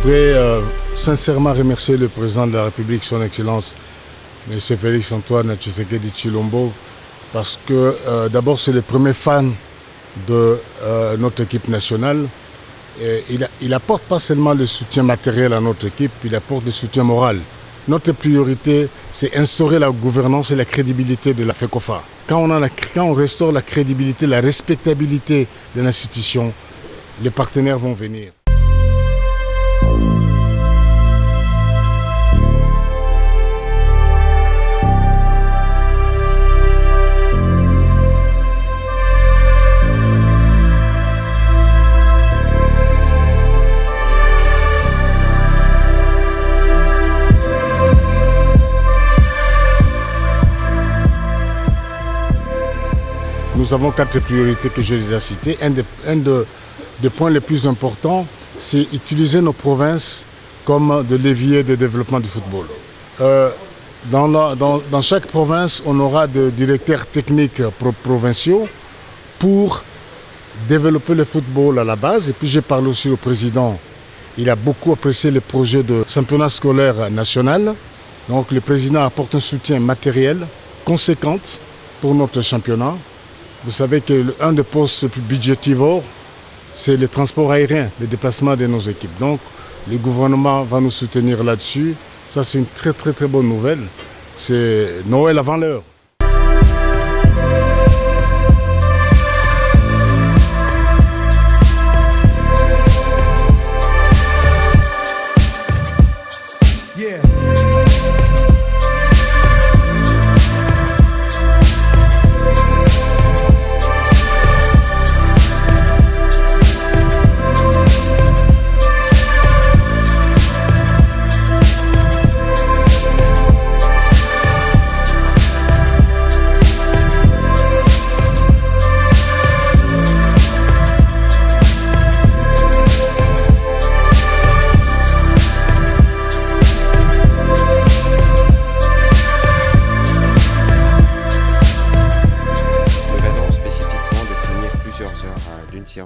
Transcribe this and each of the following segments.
voudrais sincèrement remercier le président de la République, son Excellence, M. Félix Antoine Tshisekedi Tshilombo, parce que d'abord c'est le premier fan de notre équipe nationale. Et il apporte pas seulement le soutien matériel à notre équipe, il apporte le soutien moral. Notre priorité, c'est instaurer la gouvernance et la crédibilité de la FECOFA. Quand on restaure la crédibilité, la respectabilité de l'institution, les partenaires vont venir. Nous avons 4 priorités que j'ai déjà citées. Un des points les plus importants, c'est utiliser nos provinces comme de levier de développement du football. Dans chaque province, on aura des directeurs techniques provinciaux pour développer le football à la base. Et puis j'ai parlé aussi au président. Il a beaucoup apprécié les projets de championnat scolaire national. Donc le président apporte un soutien matériel conséquent pour notre championnat. Vous savez qu'un des postes plus budgétivores, c'est le transport aérien, le déplacement de nos équipes. Donc, le gouvernement va nous soutenir là-dessus. Ça, c'est une très, très, très bonne nouvelle. C'est Noël avant l'heure.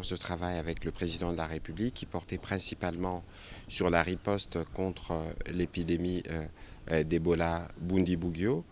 De travail avec le président de la République qui portait principalement sur la riposte contre l'épidémie d'Ebola Bundibugyo.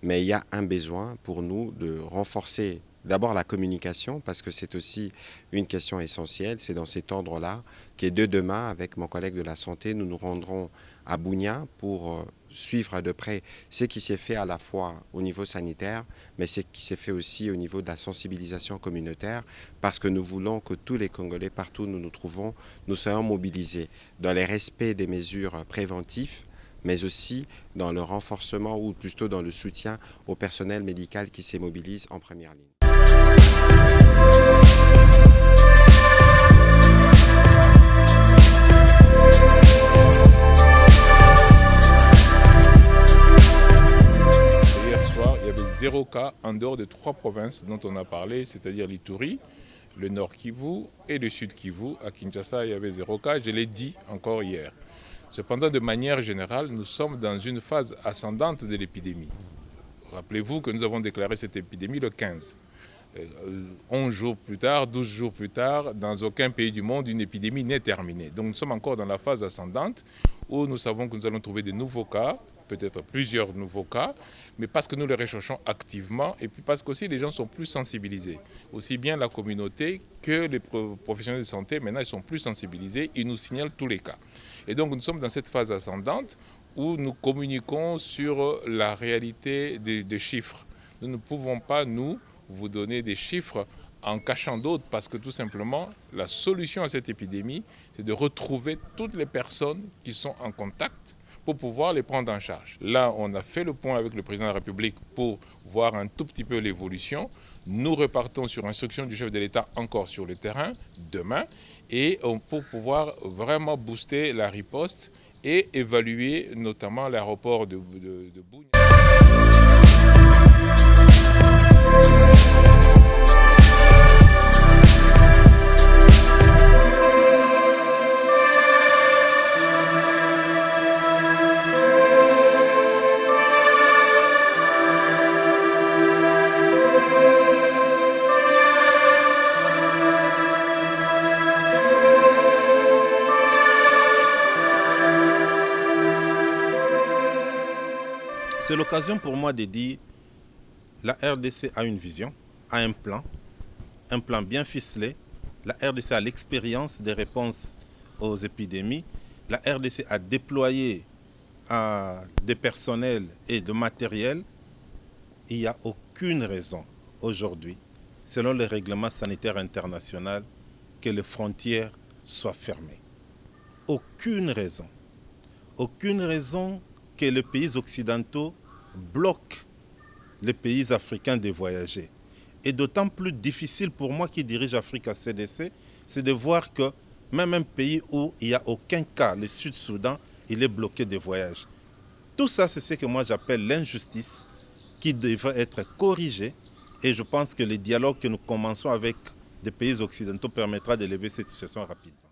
Mais il y a un besoin pour nous de renforcer d'abord la communication parce que c'est aussi une question essentielle. C'est dans cet ordre-là que dès demain, avec mon collègue de la santé, nous nous rendrons à Bunia pour suivre de près ce qui s'est fait à la fois au niveau sanitaire, mais ce qui s'est fait aussi au niveau de la sensibilisation communautaire, parce que nous voulons que tous les Congolais, partout où nous nous trouvons, nous soyons mobilisés dans le respect des mesures préventives, mais aussi dans le renforcement ou plutôt dans le soutien au personnel médical qui se mobilise en première ligne. Zéro cas en dehors de 3 provinces dont on a parlé, c'est-à-dire l'Ituri, le Nord Kivu et le Sud Kivu. À Kinshasa, il y avait 0 cas, je l'ai dit encore hier. Cependant, de manière générale, nous sommes dans une phase ascendante de l'épidémie. Rappelez-vous que nous avons déclaré cette épidémie le 15. 11 jours plus tard, 12 jours plus tard, dans aucun pays du monde, une épidémie n'est terminée. Donc nous sommes encore dans la phase ascendante où nous savons que nous allons trouver de nouveaux cas, peut-être plusieurs nouveaux cas, mais parce que nous les recherchons activement et puis parce qu'aussi les gens sont plus sensibilisés. Aussi bien la communauté que les professionnels de santé, maintenant ils sont plus sensibilisés, ils nous signalent tous les cas. Et donc nous sommes dans cette phase ascendante où nous communiquons sur la réalité des chiffres. Nous ne pouvons pas, nous, vous donner des chiffres en cachant d'autres parce que tout simplement, la solution à cette épidémie, c'est de retrouver toutes les personnes qui sont en contact pour pouvoir les prendre en charge. Là, on a fait le point avec le président de la République pour voir un tout petit peu l'évolution. Nous repartons sur instruction du chef de l'État encore sur le terrain demain et pour pouvoir vraiment booster la riposte et évaluer notamment l'aéroport de Bunia. l'occasion pour moi de dire la RDC a une vision, a un plan bien ficelé. La RDC a l'expérience des réponses aux épidémies. La RDC a déployé des personnels et de matériel. Il n'y a aucune raison aujourd'hui, selon le règlement sanitaire international, que les frontières soient fermées. Aucune raison. Aucune raison que les pays occidentaux bloquent les pays africains de voyager. Et d'autant plus difficile pour moi qui dirige Africa CDC, c'est de voir que même un pays où il n'y a aucun cas, le Sud-Soudan, il est bloqué de voyages. Tout ça, c'est ce que moi j'appelle l'injustice qui devrait être corrigée. Et je pense que le dialogue que nous commençons avec des pays occidentaux permettra d'élever cette situation rapidement.